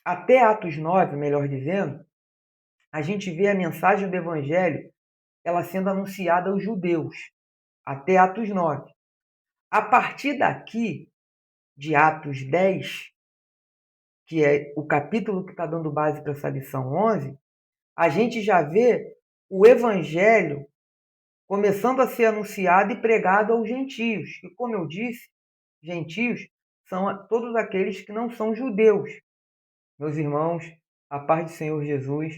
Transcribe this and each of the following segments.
até Atos 9, melhor dizendo, a gente vê a mensagem do Evangelho ela sendo anunciada aos judeus, até Atos 9. A partir daqui, de Atos 10, que é o capítulo que está dando base para essa lição 11, a gente já vê o Evangelho começando a ser anunciado e pregado aos gentios. E como eu disse, gentios são todos aqueles que não são judeus. Meus irmãos, a paz do Senhor Jesus,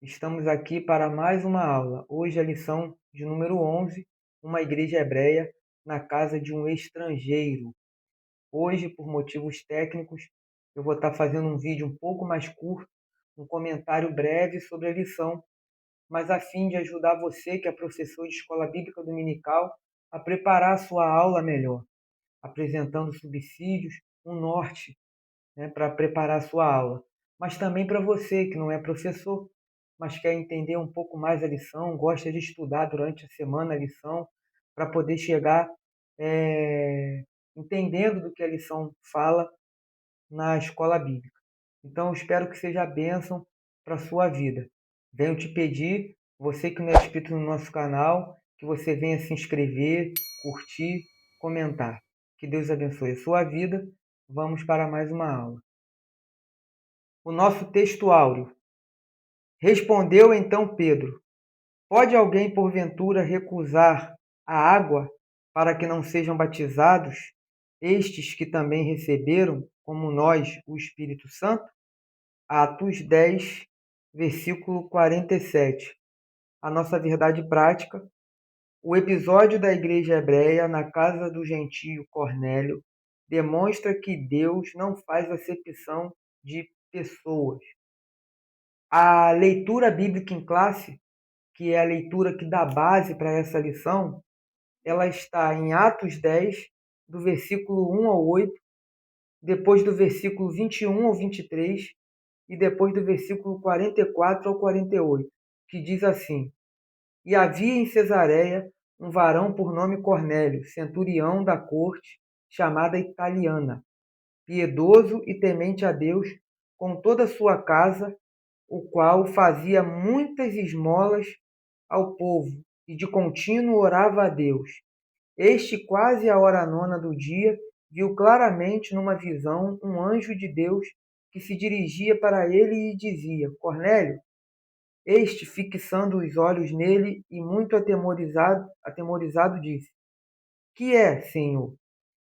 estamos aqui para mais uma aula. Hoje a lição de número 11, uma igreja hebreia na casa de um estrangeiro. Hoje, por motivos técnicos, eu vou estar fazendo um vídeo um pouco mais curto, um comentário breve sobre a lição, mas a fim de ajudar você, que é professor de escola bíblica dominical, a preparar a sua aula melhor, apresentando subsídios, um norte, né, para preparar a sua aula. Mas também para você, que não é professor, mas quer entender um pouco mais a lição, gosta de estudar durante a semana a lição, para poder chegar entendendo do que a lição fala na escola bíblica. Então, eu espero que seja bênção para a sua vida. Venho te pedir, você que não é inscrito no nosso canal, que você venha se inscrever, curtir, comentar. Que Deus abençoe a sua vida. Vamos para mais uma aula. O nosso texto áureo. Respondeu então Pedro: Pode alguém porventura recusar a água para que não sejam batizados estes que também receberam, como nós, o Espírito Santo? Atos 10, versículo 47. A nossa verdade prática. O episódio da igreja hebreia na casa do gentio Cornélio demonstra que Deus não faz acepção de pessoas. A leitura bíblica em classe, que é a leitura que dá base para essa lição, ela está em Atos 10, do versículo 1 ao 8, depois do versículo 21 ao 23 e depois do versículo 44 ao 48, que diz assim: E havia em Cesareia um varão por nome Cornélio, centurião da corte, chamada Italiana, piedoso e temente a Deus, com toda a sua casa, o qual fazia muitas esmolas ao povo e de contínuo orava a Deus. Este, quase à hora nona do dia, viu claramente numa visão um anjo de Deus que se dirigia para ele e dizia: Cornélio. Este, fixando os olhos nele e muito atemorizado, disse: Que é, Senhor?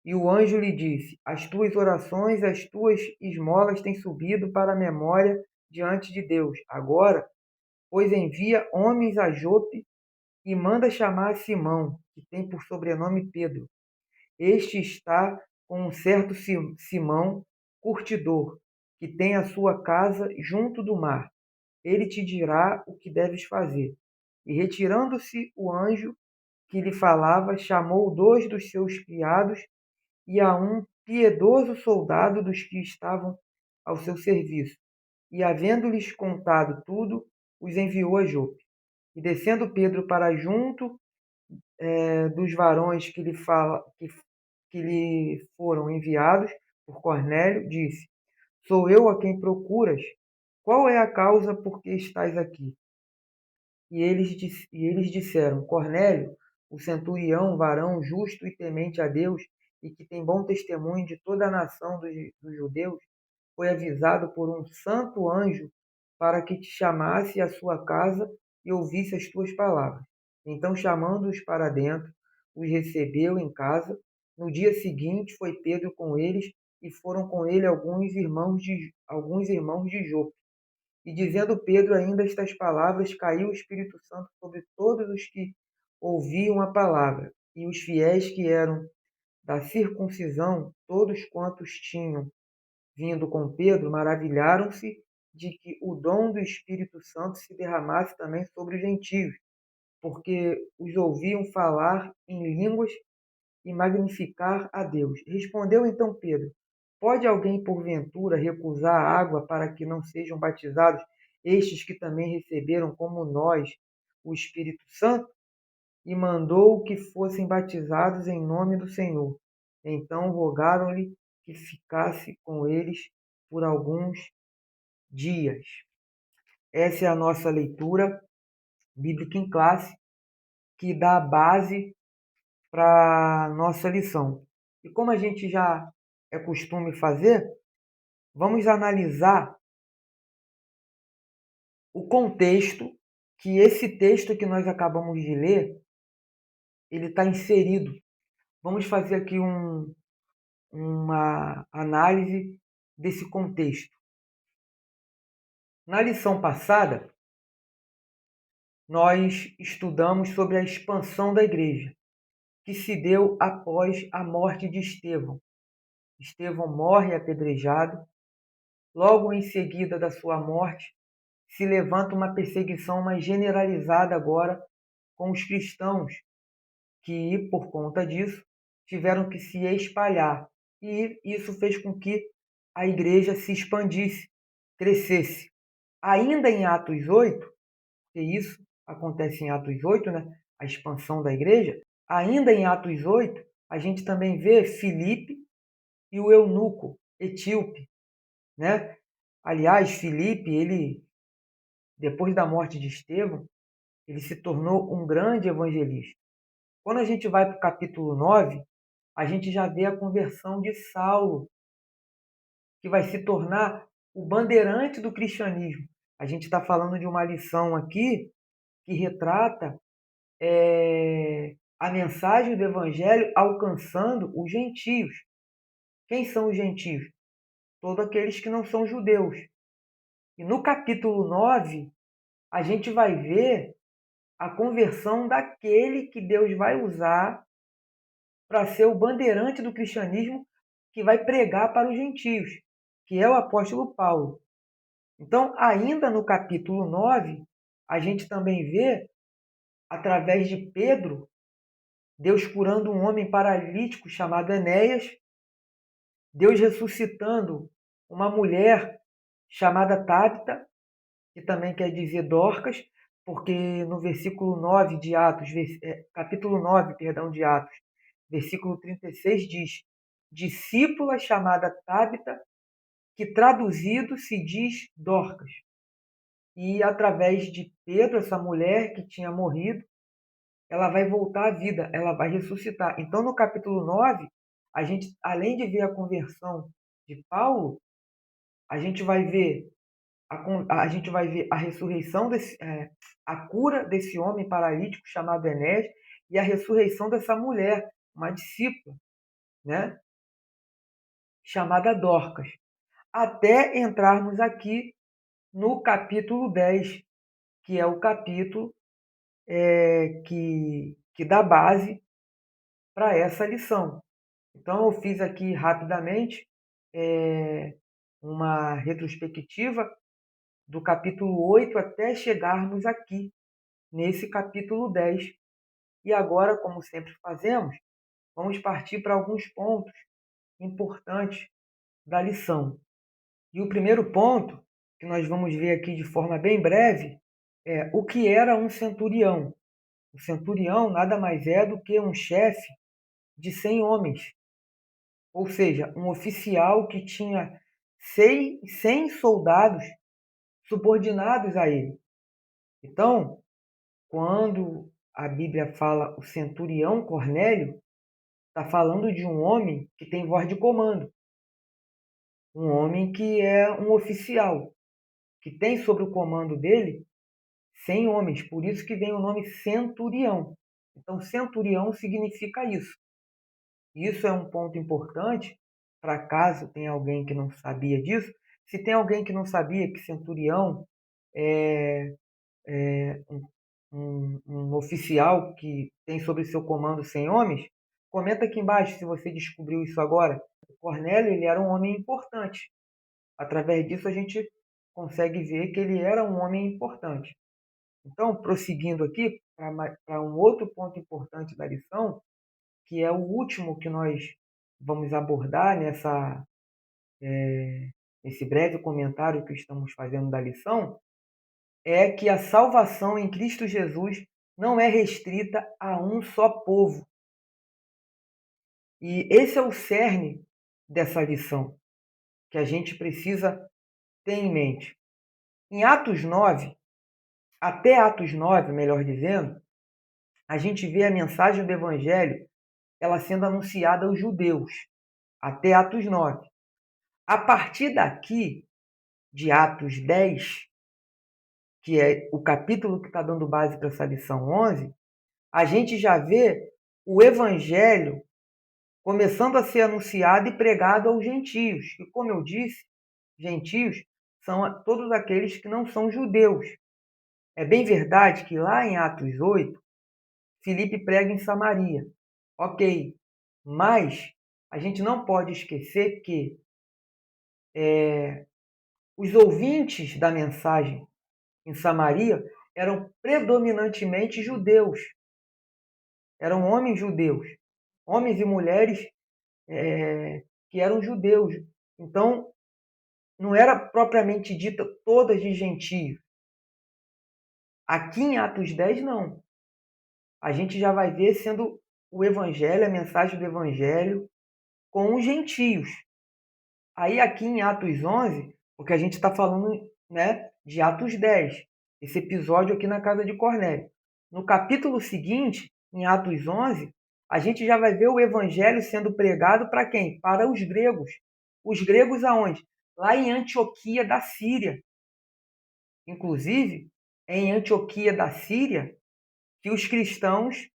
E o anjo lhe disse: As tuas orações, as tuas esmolas têm subido para a memória diante de Deus. Agora, pois envia homens a Jope e manda chamar Simão, que tem por sobrenome Pedro. Este está com um certo Simão, curtidor, que tem a sua casa junto do mar. Ele te dirá o que deves fazer. E retirando-se o anjo que lhe falava, chamou 2 dos seus criados e a um piedoso soldado dos que estavam ao seu serviço. E, havendo-lhes contado tudo, os enviou a Jope. E descendo Pedro para junto dos varões que lhe foram enviados por Cornélio, disse: Sou eu a quem procuras? Qual é a causa por que estás aqui? E eles disseram: Cornélio, o centurião, varão justo e temente a Deus, e que tem bom testemunho de toda a nação dos judeus, foi avisado por um santo anjo para que te chamasse à sua casa e ouvisse as tuas palavras. Então, chamando-os para dentro, os recebeu em casa. No dia seguinte, foi Pedro com eles, e foram com ele alguns irmãos de Jope. E dizendo Pedro ainda estas palavras, caiu o Espírito Santo sobre todos os que ouviam a palavra. E os fiéis que eram da circuncisão, todos quantos tinham vindo com Pedro, maravilharam-se de que o dom do Espírito Santo se derramasse também sobre os gentios, porque os ouviam falar em línguas e magnificar a Deus. Respondeu então Pedro: Pode alguém, porventura, recusar a água para que não sejam batizados estes que também receberam, como nós, o Espírito Santo? E mandou que fossem batizados em nome do Senhor. Então rogaram-lhe que ficasse com eles por alguns dias. Essa é a nossa leitura bíblica em classe, que dá a base para a nossa lição. E como a gente já é costume fazer, vamos analisar o contexto que esse texto que nós acabamos de ler, ele está inserido. Vamos fazer aqui uma análise desse contexto. Na lição passada, nós estudamos sobre a expansão da igreja, que se deu após a morte de Estevão. Estevão morre apedrejado. Logo em seguida da sua morte, se levanta uma perseguição mais generalizada agora com os cristãos, que, por conta disso, tiveram que se espalhar. E isso fez com que a igreja se expandisse, crescesse. Ainda em Atos 8, que isso acontece em Atos 8, né? A expansão da igreja, ainda em Atos 8, a gente também vê Filipe e o eunuco etíope, né? Aliás, Filipe, ele, depois da morte de Estevão, ele se tornou um grande evangelista. Quando a gente vai para o capítulo 9, a gente já vê a conversão de Saulo, que vai se tornar o bandeirante do cristianismo. A gente está falando de uma lição aqui que retrata a mensagem do evangelho alcançando os gentios. Quem são os gentios? Todos aqueles que não são judeus. E no capítulo 9, a gente vai ver a conversão daquele que Deus vai usar para ser o bandeirante do cristianismo, que vai pregar para os gentios, que é o apóstolo Paulo. Então, ainda no capítulo 9, a gente também vê, através de Pedro, Deus curando um homem paralítico chamado Enéas, Deus ressuscitando uma mulher chamada Tábita, que também quer dizer Dorcas, porque no versículo 9 de Atos, capítulo 9, perdão, de Atos, versículo 36 diz: discípula chamada Tábita, que traduzido se diz Dorcas. E através de Pedro, essa mulher que tinha morrido, ela vai voltar à vida, ela vai ressuscitar. Então, no capítulo 9, a gente, além de ver a conversão de Paulo, a gente vai ver a ressurreição a cura desse homem paralítico chamado Enéas e a ressurreição dessa mulher, uma discípula, né, chamada Dorcas, até entrarmos aqui no capítulo 10, que é o capítulo que dá base para essa lição. Então, eu fiz aqui rapidamente uma retrospectiva do capítulo 8 até chegarmos aqui, nesse capítulo 10. E agora, como sempre fazemos, vamos partir para alguns pontos importantes da lição. E o primeiro ponto, que nós vamos ver aqui de forma bem breve, é o que era um centurião. O centurião nada mais é do que um chefe de 100 homens, ou seja, um oficial que tinha 100 soldados subordinados a ele. Então, quando a Bíblia fala o centurião Cornélio, está falando de um homem que tem voz de comando, um homem que é um oficial, que tem sob o comando dele 100 homens, por isso que vem o nome centurião. Então, centurião significa isso. Isso é um ponto importante, para caso tenha alguém que não sabia disso. Se tem alguém que não sabia que centurião é um oficial que tem sobre seu comando 100 homens, comenta aqui embaixo se você descobriu isso agora. O Cornélio, ele era um homem importante. Através disso a gente consegue ver que ele era um homem importante. Então, prosseguindo aqui para um outro ponto importante da lição, que é o último que nós vamos abordar nesse breve comentário que estamos fazendo da lição, é que a salvação em Cristo Jesus não é restrita a um só povo. E esse é o cerne dessa lição, que a gente precisa ter em mente. Em Atos 9, até Atos 9, melhor dizendo, a gente vê a mensagem do Evangelho ela sendo anunciada aos judeus, até Atos 9. A partir daqui, de Atos 10, que é o capítulo que está dando base para essa lição 11, a gente já vê o Evangelho começando a ser anunciado e pregado aos gentios. E como eu disse, gentios são todos aqueles que não são judeus. É bem verdade que lá em Atos 8, Filipe prega em Samaria. Ok, mas a gente não pode esquecer que os ouvintes da mensagem em Samaria eram predominantemente judeus, eram homens judeus, homens e mulheres que eram judeus. Então, não era propriamente dita todas de gentios. Aqui em Atos 10, não. A gente já vai ver sendo o evangelho, a mensagem do evangelho, com os gentios. Aí aqui em Atos 11, porque a gente está falando, né, de Atos 10, esse episódio aqui na casa de Cornélio. No capítulo seguinte, em Atos 11, a gente já vai ver o evangelho sendo pregado para quem? Para os gregos. Os gregos aonde? Lá em Antioquia da Síria. Inclusive, é em Antioquia da Síria que os cristãos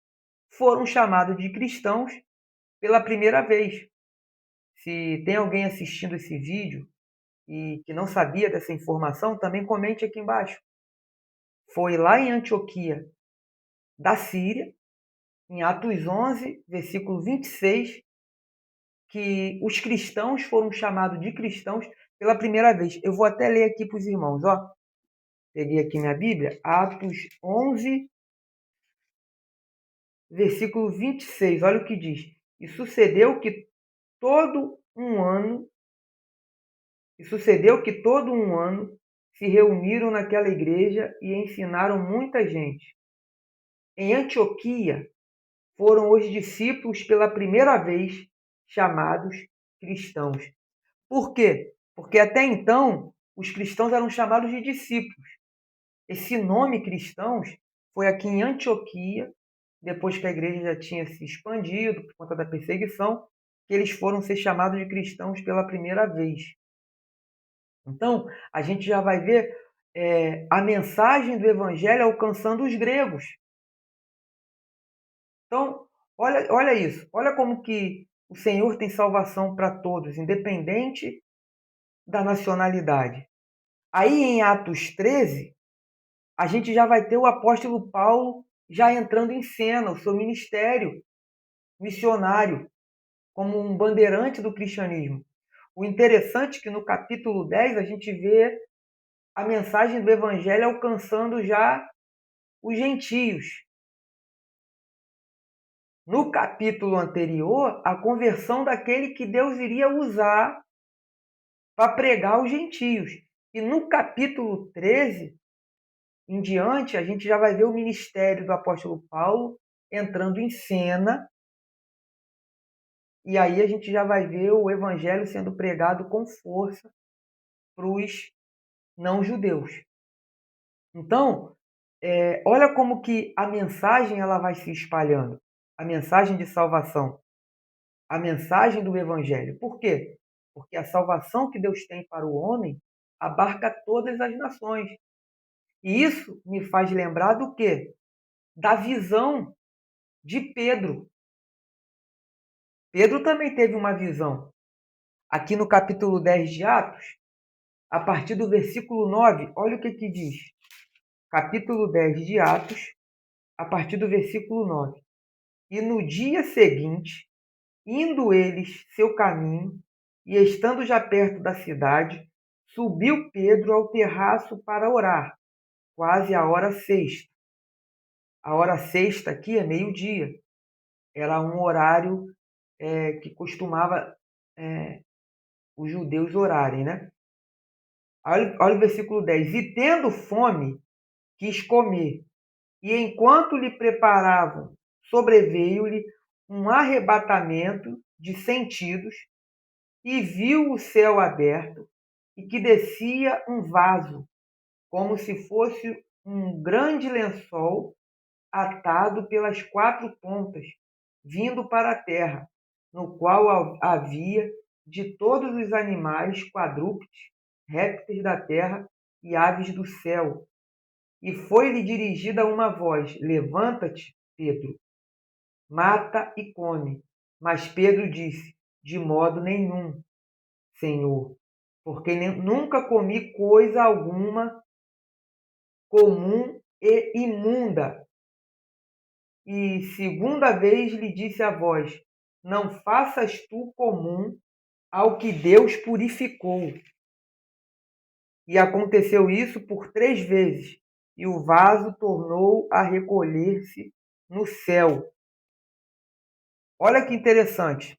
foram chamados de cristãos pela primeira vez. Se tem alguém assistindo esse vídeo e que não sabia dessa informação, também comente aqui embaixo. Foi lá em Antioquia da Síria, em Atos 11, versículo 26, que os cristãos foram chamados de cristãos pela primeira vez. Eu vou até ler aqui para os irmãos, ó. Peguei aqui minha Bíblia, Atos 11, versículo 26. Olha o que diz. E sucedeu que todo um ano se reuniram naquela igreja e ensinaram muita gente. Em Antioquia foram os discípulos pela primeira vez chamados cristãos. Por quê? Porque até então os cristãos eram chamados de discípulos. Esse nome cristãos foi aqui em Antioquia, depois que a igreja já tinha se expandido por conta da perseguição, que eles foram ser chamados de cristãos pela primeira vez. Então, a gente já vai ver a mensagem do evangelho alcançando os gregos. Então, olha isso. Olha como que o Senhor tem salvação para todos, independente da nacionalidade. Aí em Atos 13, a gente já vai ter o apóstolo Paulo já entrando em cena, o seu ministério missionário, como um bandeirante do cristianismo. O interessante é que no capítulo 10 a gente vê a mensagem do evangelho alcançando já os gentios. No capítulo anterior, a conversão daquele que Deus iria usar para pregar aos gentios. E no capítulo 13, em diante, a gente já vai ver o ministério do apóstolo Paulo entrando em cena. E aí a gente já vai ver o evangelho sendo pregado com força para os não-judeus. Então, olha como que a mensagem ela vai se espalhando. A mensagem de salvação. A mensagem do evangelho. Por quê? Porque a salvação que Deus tem para o homem abarca todas as nações. E isso me faz lembrar do quê? Da visão de Pedro. Pedro também teve uma visão. Aqui no capítulo 10 de Atos, a partir do versículo 9, olha o que diz. Capítulo 10 de Atos, a partir do versículo 9. E no dia seguinte, indo eles seu caminho, e estando já perto da cidade, subiu Pedro ao terraço para orar, quase a hora sexta. A hora sexta aqui é meio-dia. Era um horário que costumava os judeus orarem, né? Olha o versículo 10. E tendo fome, quis comer. E enquanto lhe preparavam, sobreveio-lhe um arrebatamento de sentidos e viu o céu aberto e que descia um vaso como se fosse um grande lençol atado pelas 4 pontas, vindo para a terra, no qual havia de todos os animais quadrúpedes, répteis da terra e aves do céu. E foi-lhe dirigida uma voz: Levanta-te, Pedro, mata e come. Mas Pedro disse: De modo nenhum, Senhor, porque nunca comi coisa alguma comum e imunda. E segunda vez lhe disse a voz: Não faças tu comum ao que Deus purificou. E aconteceu isso por 3 vezes, e o vaso tornou a recolher-se no céu. Olha que interessante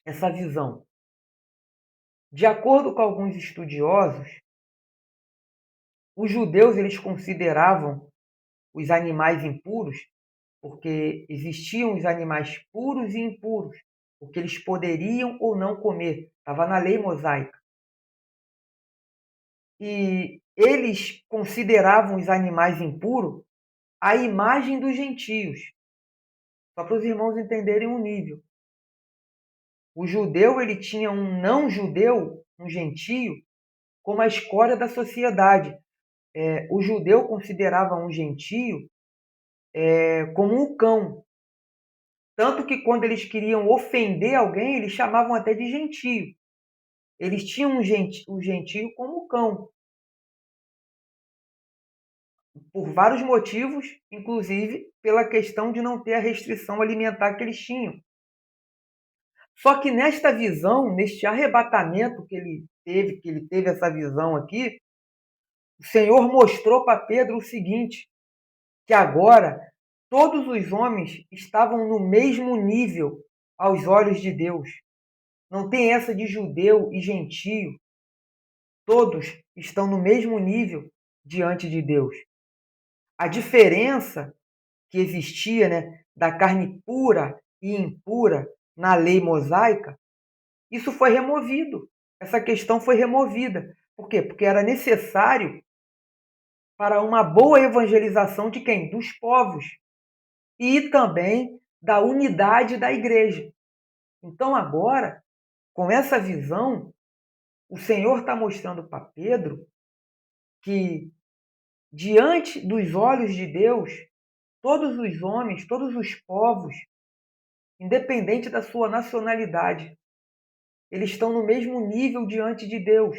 essa visão. De acordo com alguns estudiosos, os judeus eles consideravam os animais impuros, porque existiam os animais puros e impuros, porque eles poderiam ou não comer, estava na lei mosaica. E eles consideravam os animais impuros a imagem dos gentios, só para os irmãos entenderem o nível. O judeu ele tinha um não judeu, um gentio, como a escória da sociedade. O judeu considerava um gentio como um cão. Tanto que quando eles queriam ofender alguém, eles chamavam até de gentio. Eles tinham o gentio como cão, por vários motivos, inclusive pela questão de não ter a restrição alimentar que eles tinham. Só que nesta visão, neste arrebatamento que ele teve essa visão aqui, o Senhor mostrou para Pedro o seguinte, que agora todos os homens estavam no mesmo nível aos olhos de Deus. Não tem essa de judeu e gentio. Todos estão no mesmo nível diante de Deus. A diferença que existia, né, da carne pura e impura na lei mosaica, isso foi removido. Essa questão foi removida. Por quê? Porque era necessário para uma boa evangelização de quem? Dos povos. E também da unidade da igreja. Então, agora, com essa visão, o Senhor está mostrando para Pedro que, diante dos olhos de Deus, todos os homens, todos os povos, independente da sua nacionalidade, eles estão no mesmo nível diante de Deus.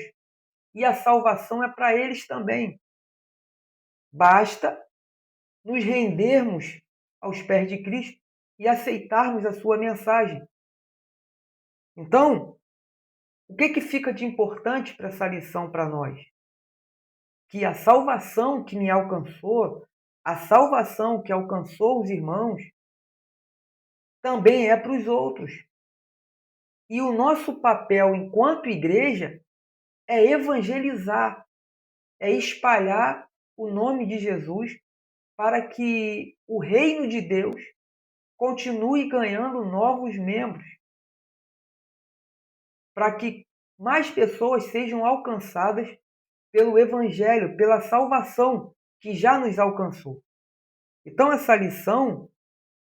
E a salvação é para eles também. Basta nos rendermos aos pés de Cristo e aceitarmos a sua mensagem. Então, o que fica de importante para essa lição para nós? Que a salvação que me alcançou, a salvação que alcançou os irmãos, também é para os outros. E o nosso papel enquanto igreja é evangelizar, é espalhar o nome de Jesus para que o reino de Deus continue ganhando novos membros, para que mais pessoas sejam alcançadas pelo evangelho, pela salvação que já nos alcançou. Então, essa lição,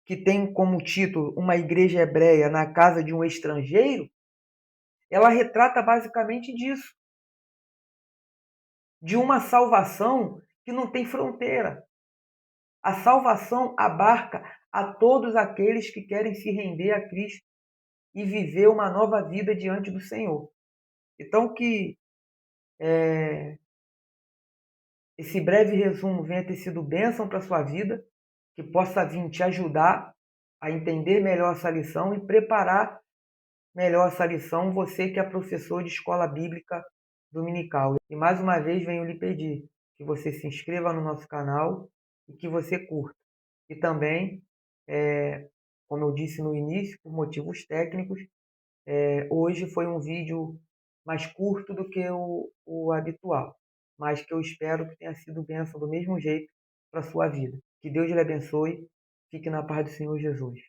que tem como título Uma Igreja Hebreia na Casa de um Estrangeiro, ela retrata basicamente disso. De uma salvação que não tem fronteira. A salvação abarca a todos aqueles que querem se render a Cristo e viver uma nova vida diante do Senhor. Então, que esse breve resumo venha ter sido bênção para a sua vida, que possa vir te ajudar a entender melhor essa lição e preparar melhor essa lição, você que é professor de escola bíblica dominical. E mais uma vez venho lhe pedir que você se inscreva no nosso canal e que você curta. E também, como eu disse no início, por motivos técnicos, hoje foi um vídeo mais curto do que o habitual, mas que eu espero que tenha sido bênção do mesmo jeito para a sua vida. Que Deus lhe abençoe. Fique na paz do Senhor Jesus.